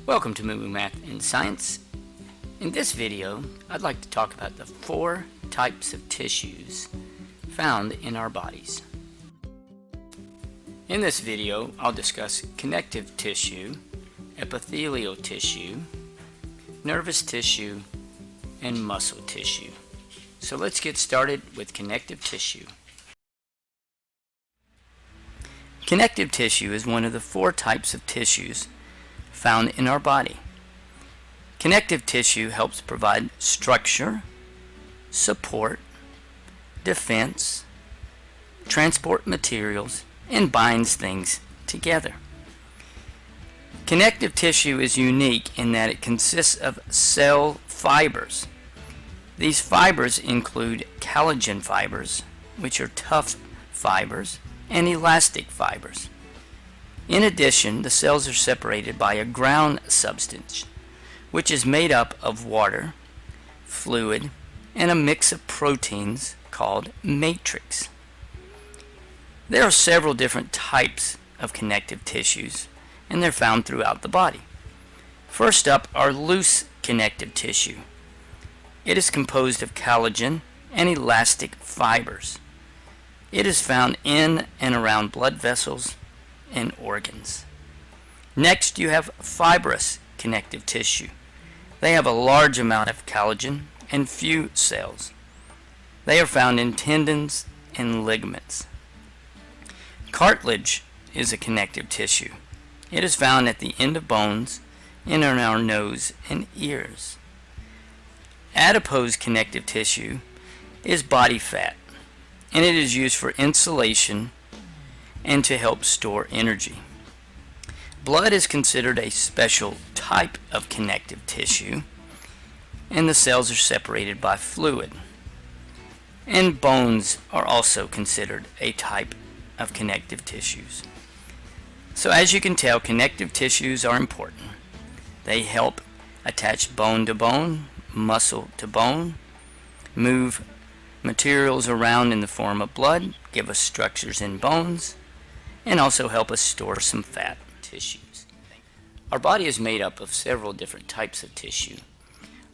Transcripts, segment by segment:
Welcome to Moo Moo Math and Science. In this video, I'd like to talk about the 4 types of tissues found in our bodies. In this video, I'll discuss connective tissue, epithelial tissue, nervous tissue, and muscle tissue. So let's get started with connective tissue. Connective tissue is one of the 4 types of tissues found in our body. Connective tissue helps provide structure, support, defense, transport materials, and binds things together. Connective tissue is unique in that it consists of cell fibers. These fibers include collagen fibers, which are tough fibers, and elastic fibers. In addition, the cells are separated by a ground substance, which is made up of water, fluid, and a mix of proteins called matrix. There are several different types of connective tissues, and they're found throughout the body. First up are loose connective tissue. It is composed of collagen and elastic fibers. It is found in and around blood vessels and organs. Next, you have fibrous connective tissue. They have a large amount of collagen and few cells. They are found in tendons and ligaments. Cartilage is a connective tissue. It is found at the end of bones and in our nose and ears. Adipose connective tissue is body fat, and it is used for insulation and to help store energy. Blood is considered a special type of connective tissue, and the cells are separated by fluid. And bones are also considered a type of connective tissues. So as you can tell, connective tissues are important. They help attach bone to bone, muscle to bone, move materials around in the form of blood, give us structures in bones, and also help us store some fat tissues. Our body is made up of several different types of tissue.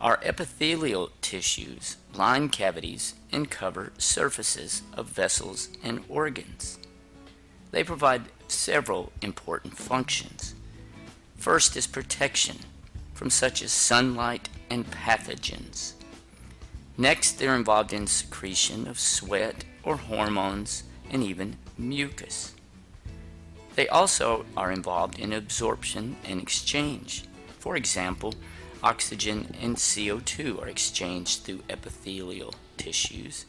Our epithelial tissues line cavities and cover surfaces of vessels and organs. They provide several important functions. First is protection from such as sunlight and pathogens. Next, they're involved in secretion of sweat or hormones and even mucus. They also are involved in absorption and exchange. For example, oxygen and CO2 are exchanged through epithelial tissues,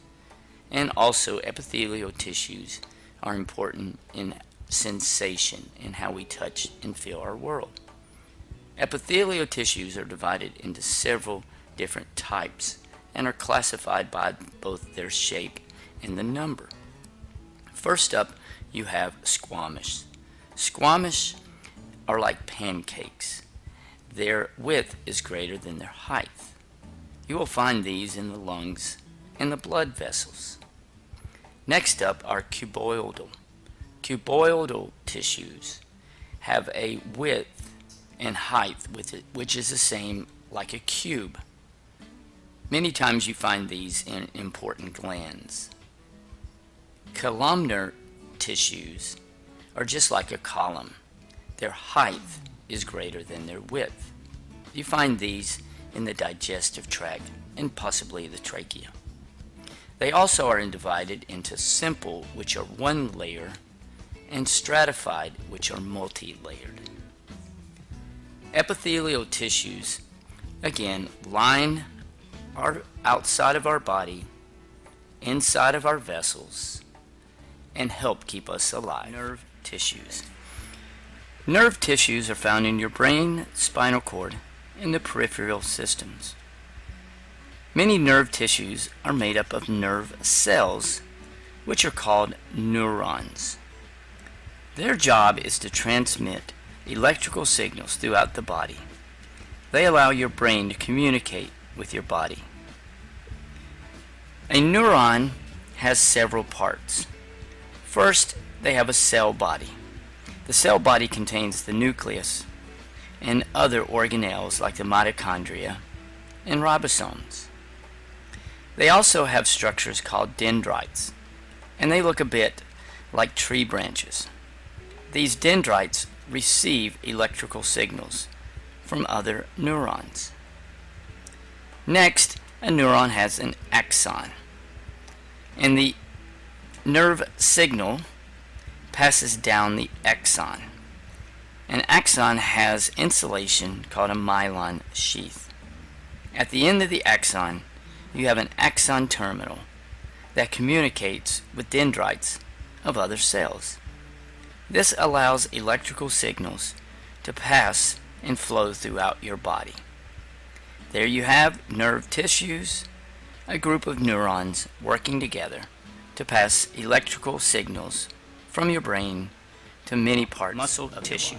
and also epithelial tissues are important in sensation and how we touch and feel our world. Epithelial tissues are divided into several different types and are classified by both their shape and the number. First up, you have squamous. Squamous are like pancakes. Their width is greater than their height. You will find these in the lungs and the blood vessels. Next up are cuboidal. Cuboidal tissues have a width and height with it, which is the same like a cube. Many times you find these in important glands. Columnar tissues are just like a column. Their height is greater than their width. You find these in the digestive tract and possibly the trachea. They also are divided into simple, which are one layer, and stratified, which are multi-layered. Epithelial tissues, again, line our outside of our body, inside of our vessels, and help keep us alive. Nerve tissues. Nerve tissues are found in your brain, spinal cord, and the peripheral systems. Many nerve tissues are made up of nerve cells, which are called neurons. Their job is to transmit electrical signals throughout the body. They allow your brain to communicate with your body. A neuron has several parts. First, they have a cell body. The cell body contains the nucleus, and other organelles like the mitochondria and ribosomes. They also have structures called dendrites, and they look a bit like tree branches. These dendrites receive electrical signals from other neurons. Next, a neuron has an axon, and the nerve signal passes down the axon. An axon has insulation called a myelin sheath. At the end of the axon, you have an axon terminal that communicates with dendrites of other cells. This allows electrical signals to pass and flow throughout your body. There you have nerve tissues, a group of neurons working together to pass electrical signals from your brain to many parts of tissue.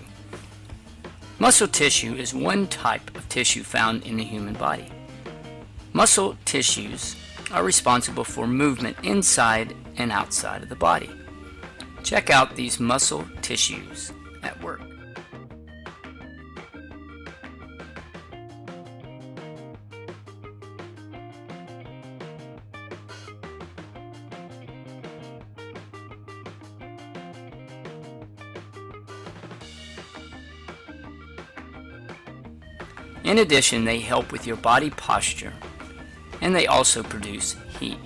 Muscle tissue is one type of tissue found in the human body. Muscle tissues are responsible for movement inside and outside of the body. Check out these muscle tissues at work. In addition, they help with your body posture, and they also produce heat.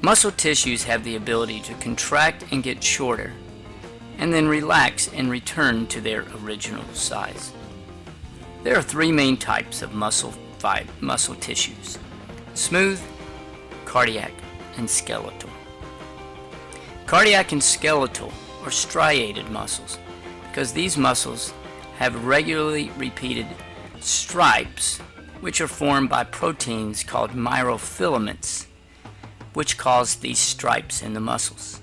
Muscle tissues have the ability to contract and get shorter, and then relax and return to their original size. There are three main types of muscle tissues: smooth, cardiac, and skeletal. Cardiac and skeletal are striated muscles because these muscles have regularly repeated stripes which are formed by proteins called myofilaments, which cause these stripes in the muscles.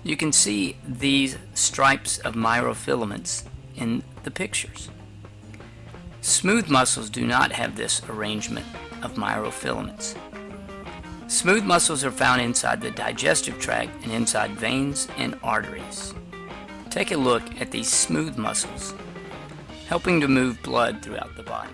You can see these stripes of myofilaments in the pictures. Smooth muscles do not have this arrangement of myofilaments. Smooth muscles are found inside the digestive tract and inside veins and arteries. Take a look at these smooth muscles, helping to move blood throughout the body.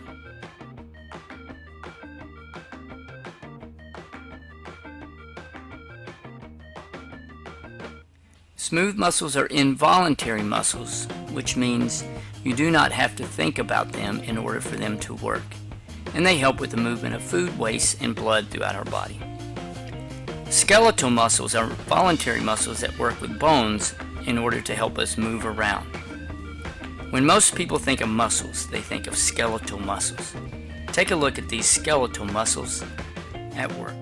Smooth muscles are involuntary muscles, which means you do not have to think about them in order for them to work, and they help with the movement of food, waste, and blood throughout our body. Skeletal muscles are voluntary muscles that work with bones in order to help us move around. When most people think of muscles, they think of skeletal muscles. Take a look at these skeletal muscles at work.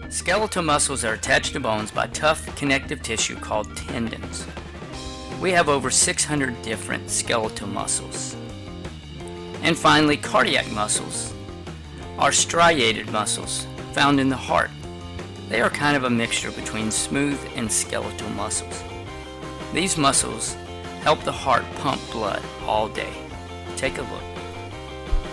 Skeletal muscles are attached to bones by tough connective tissue called tendons. We have over 600 different skeletal muscles. And finally, cardiac muscles are striated muscles found in the heart. They are kind of a mixture between smooth and skeletal muscles. These muscles help the heart pump blood all day. Take a look.